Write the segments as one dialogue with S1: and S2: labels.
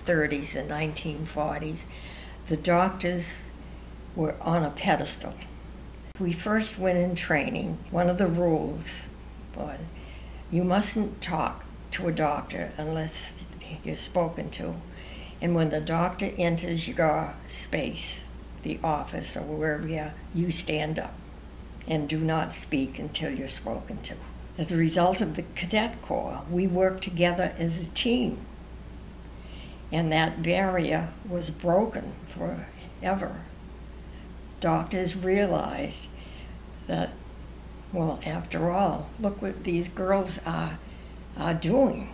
S1: 1930s and 1940s, the doctors were on a pedestal. We first went in training. One of the rules was you mustn't talk to a doctor unless you're spoken to. And when the doctor enters your space, the office or wherever you stand up and do not speak until you're spoken to. As a result of the Cadet Corps, we worked together as a team. And that barrier was broken forever. Doctors realized that, well, after all, look what these girls are doing.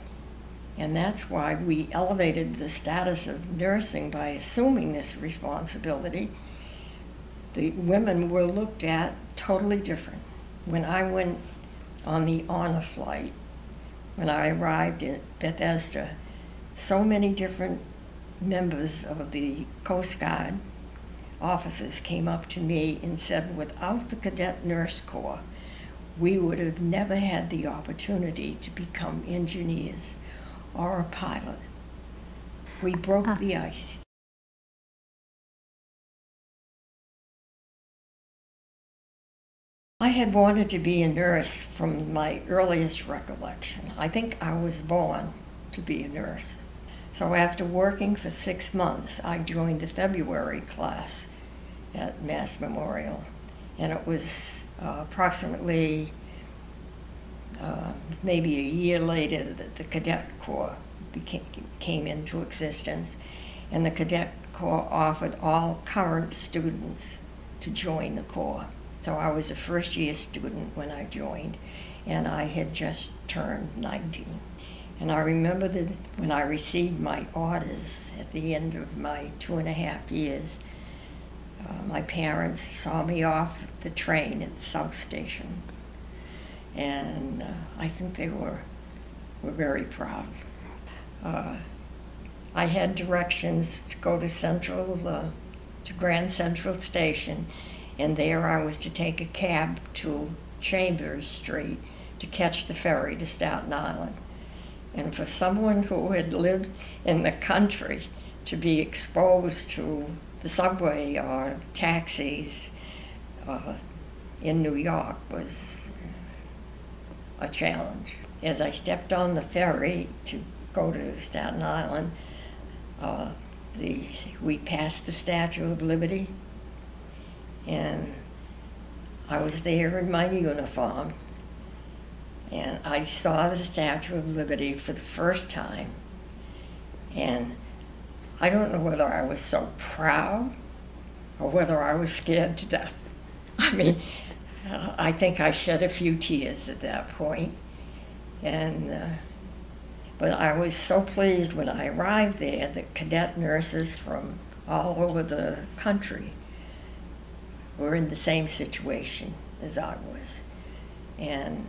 S1: And that's why we elevated the status of nursing by assuming this responsibility. The women were looked at totally different. When I went on the honor flight, when I arrived at Bethesda, so many different members of the Coast Guard officers came up to me and said, without the Cadet Nurse Corps, we would have never had the opportunity to become engineers or a pilot. We broke the ice. I had wanted to be a nurse from my earliest recollection. I think I was born to be a nurse. So after working for 6 months, I joined the February class at Mass Memorial. And it was approximately maybe a year later that the Cadet Corps came into existence. And the Cadet Corps offered all current students to join the Corps. So I was a first-year student when I joined, and I had just turned 19. And I remember that when I received my orders at the end of my 2.5 years, my parents saw me off the train at South Station, and I think they were very proud. I had directions to go to Grand Central Station, and there I was to take a cab to Chambers Street to catch the ferry to Staten Island. And for someone who had lived in the country to be exposed to the subway or taxis in New York was a challenge. As I stepped on the ferry to go to Staten Island, we passed the Statue of Liberty, and I was there in my uniform, and I saw the Statue of Liberty for the first time, and I don't know whether I was so proud or whether I was scared to death. I mean, I think I shed a few tears at that point, but I was so pleased when I arrived there that cadet nurses from all over the country were in the same situation as I was. And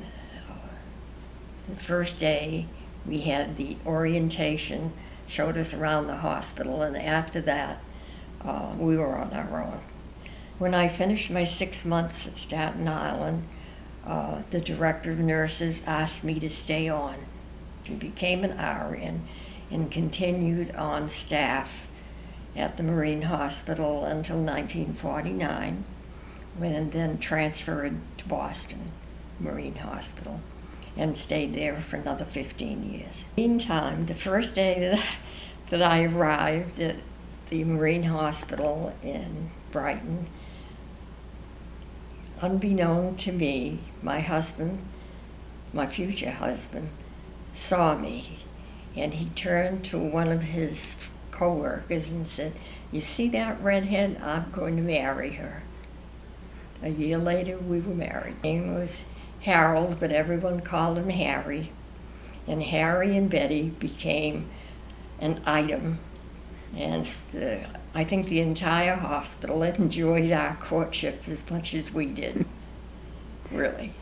S1: the first day we had the orientation, showed us around the hospital, and after that we were on our own. When I finished my 6 months at Staten Island, the director of nurses asked me to stay on. She became an RN and continued on staff at the Marine Hospital until 1949, when then transferred to Boston Marine Hospital and stayed there for another 15 years. Meantime, the first day that I arrived at the Marine Hospital in Brighton, unbeknown to me, my husband, my future husband, saw me, and he turned to one of his co-workers and said, "You see that redhead? I'm going to marry her." A year later, we were married. His name was Harold, but everyone called him Harry. And Harry and Betty became an item. And I think the entire hospital enjoyed our courtship as much as we did, really.